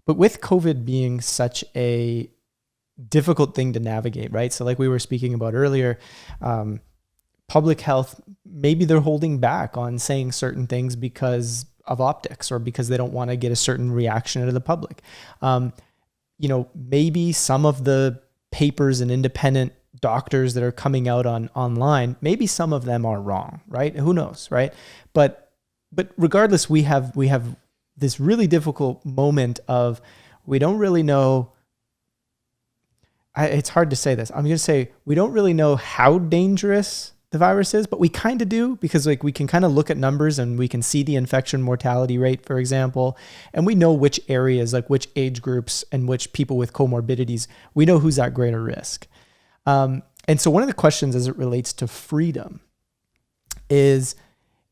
But with COVID being such a difficult thing to navigate, right? So like we were speaking about earlier, public health, maybe they're holding back on saying certain things because of optics or because they don't want to get a certain reaction out of the public. Maybe some of the papers and independent doctors that are coming out online, maybe some of them are wrong, right? Who knows, right? But regardless, we have this really difficult moment of, we don't really know. It's hard to say this. I'm going to say we don't really know how dangerous the virus is, but we kind of do, because like we can kind of look at numbers and we can see the infection mortality rate, for example, and we know which areas, like which age groups and which people with comorbidities, we know who's at greater risk. And so one of the questions as it relates to freedom is,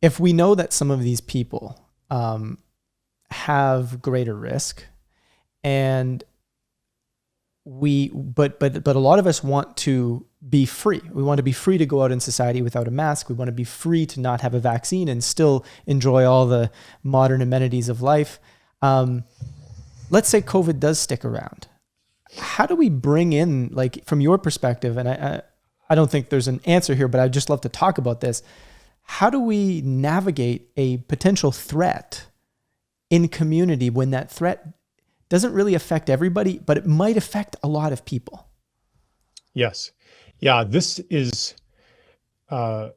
if we know that some of these people have greater risk, and but a lot of us want to be free. We want to be free to go out in society without a mask. We want to be free to not have a vaccine and still enjoy all the modern amenities of life. Let's say COVID does stick around. How do we bring in, like, from your perspective, and I don't think there's an answer here, but I'd just love to talk about this. How do we navigate a potential threat in community when that threat doesn't really affect everybody, but it might affect a lot of people? Yes. Yeah, this is an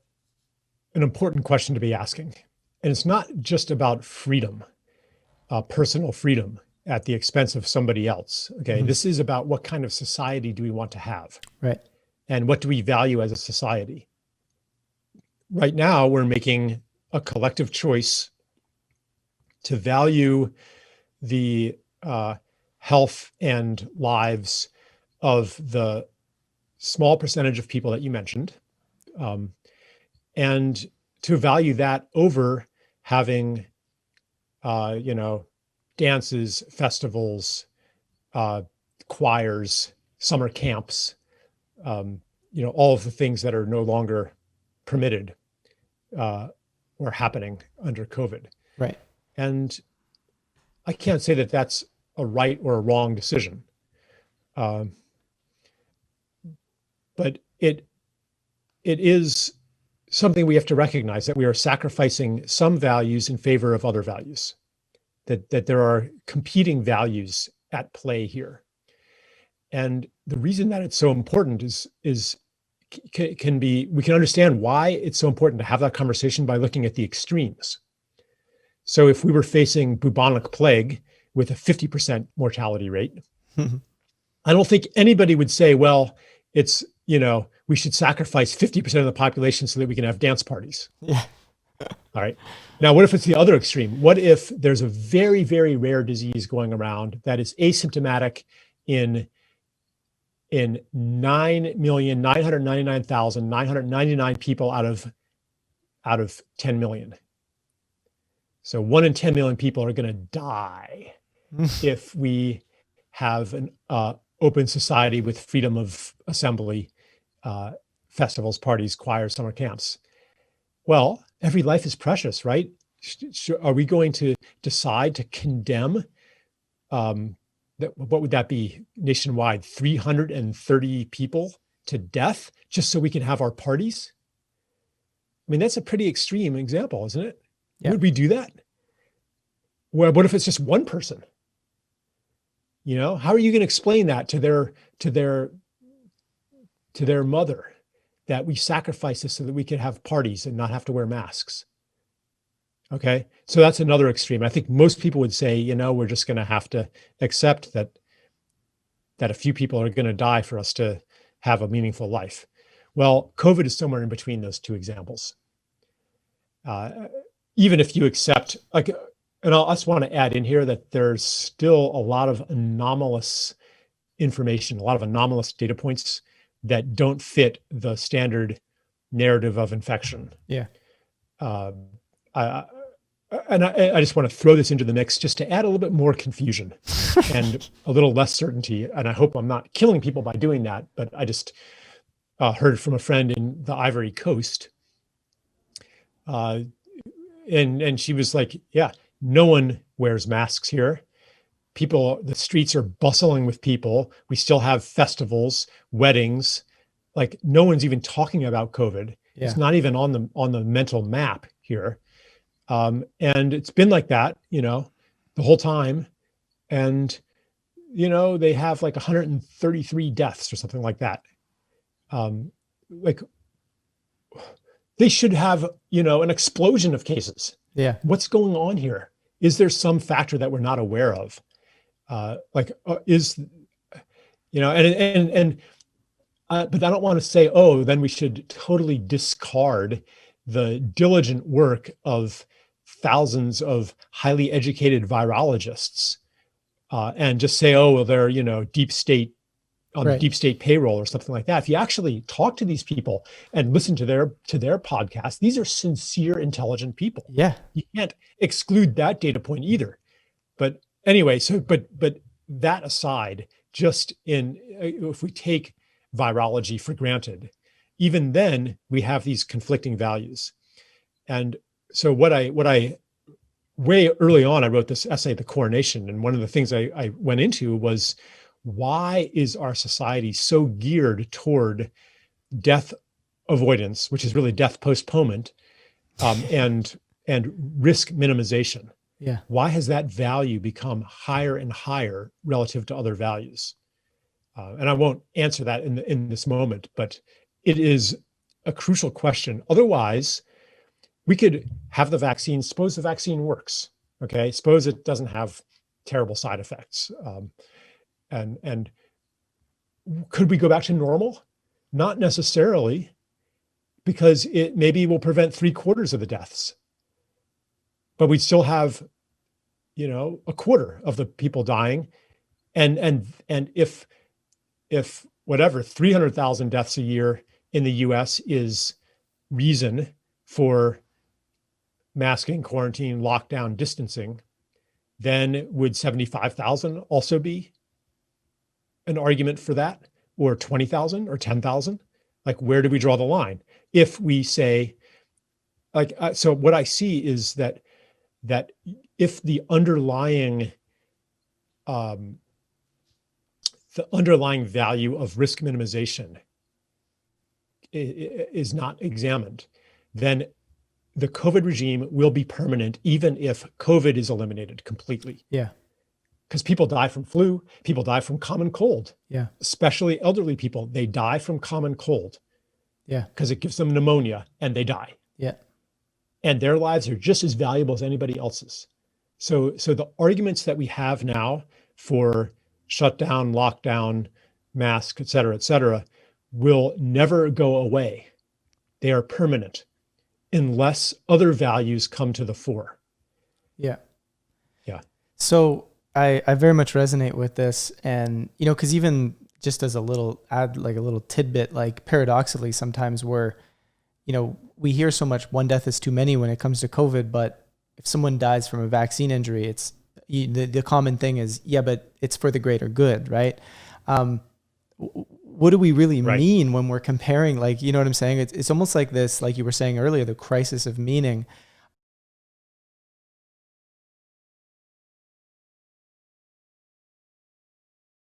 important question to be asking. And it's not just about freedom, personal freedom at the expense of somebody else. Okay. Mm-hmm. This is about what kind of society do we want to have? Right. And what do we value as a society? Right now, we're making a collective choice to value the health and lives of the small percentage of people that you mentioned, and to value that over having, dances, festivals, choirs, summer camps, all of the things that are no longer permitted or happening under COVID. Right. And I can't say that that's a right or a wrong decision. But it is something we have to recognize, that we are sacrificing some values in favor of other values, that there are competing values at play here. And the reason that it's so important we can understand why it's so important to have that conversation by looking at the extremes. So if we were facing bubonic plague with a 50% mortality rate, I don't think anybody would say, well, it's, we should sacrifice 50% of the population so that we can have dance parties. Yeah. All right. Now, what if it's the other extreme? What if there's a very, very rare disease going around that is asymptomatic in 9,999,999 people out of 10 million? So 1 in 10 million people are going to die if we have an open society with freedom of assembly, festivals, parties, choirs, summer camps. Well, every life is precious, right? Are we going to decide to condemn, what would that be nationwide, 330 people to death just so we can have our parties? I mean, that's a pretty extreme example, isn't it? Yeah. Would we do that? Well, what if it's just one person? How are you going to explain that to their mother, that we sacrifice this so that we could have parties and not have to wear masks? Okay. So that's another extreme. I think most people would say, we're just going to have to accept that a few people are going to die for us to have a meaningful life. Well, COVID is somewhere in between those two examples. Even if you accept, and I just want to add in here that there's still a lot of anomalous information, a lot of anomalous data points that don't fit the standard narrative of infection. Yeah. I just want to throw this into the mix just to add a little bit more confusion and a little less certainty. And I hope I'm not killing people by doing that, but I just heard from a friend in the Ivory Coast. And she was like, yeah, no one wears masks here. the streets are bustling with people. We still have festivals, weddings. Like no one's even talking about COVID. Yeah. It's not even on the mental map here. And it's been like that, the whole time. And, they have like 133 deaths or something like that. Like they should have, an explosion of cases. Yeah. What's going on here? Is there some factor that we're not aware of? But I don't want to say, oh, then we should totally discard the diligent work of thousands of highly educated virologists and just say, oh, well, they're, deep state on the deep state payroll or something like that. If you actually talk to these people and listen to their podcast, these are sincere, intelligent people. Yeah. You can't exclude that data point either. But anyway, but that aside, if we take virology for granted, even then we have these conflicting values. And so what I way early on, I wrote this essay, The Coronation. And one of the things I went into was, why is our society so geared toward death avoidance, which is really death postponement, and risk minimization? Yeah. Why has that value become higher and higher relative to other values? And I won't answer that in this moment, but it is a crucial question. Otherwise, we could have the vaccine. Suppose the vaccine works. Okay. Suppose it doesn't have terrible side effects. And could we go back to normal? Not necessarily, because it maybe will prevent 3/4 of the deaths, but we'd still have, a quarter of the people dying. And if whatever 300,000 deaths a year in the US is reason for masking, quarantine, lockdown, distancing, then would 75,000 also be an argument for that, or 20,000 or 10,000? Like, where do we draw the line? If we say, so what I see is that if the underlying value of risk minimization is not examined, then the COVID regime will be permanent, even if COVID is eliminated completely. Yeah. Because people die from flu, people die from common cold. Yeah. Especially elderly people, they die from common cold. Yeah. Because it gives them pneumonia and they die. Yeah. And their lives are just as valuable as anybody else's. So the arguments that we have now for shutdown, lockdown, mask, et cetera, will never go away. They are permanent unless other values come to the fore. Yeah. Yeah. So I very much resonate with this. And, because even just as a little tidbit, like paradoxically, sometimes we hear so much one death is too many when it comes to COVID, but if someone dies from a vaccine injury, it's the common thing is, yeah, but it's for the greater good, right? What do we really mean when we're comparing, you know what I'm saying? It's almost like this, like you were saying earlier, the crisis of meaning.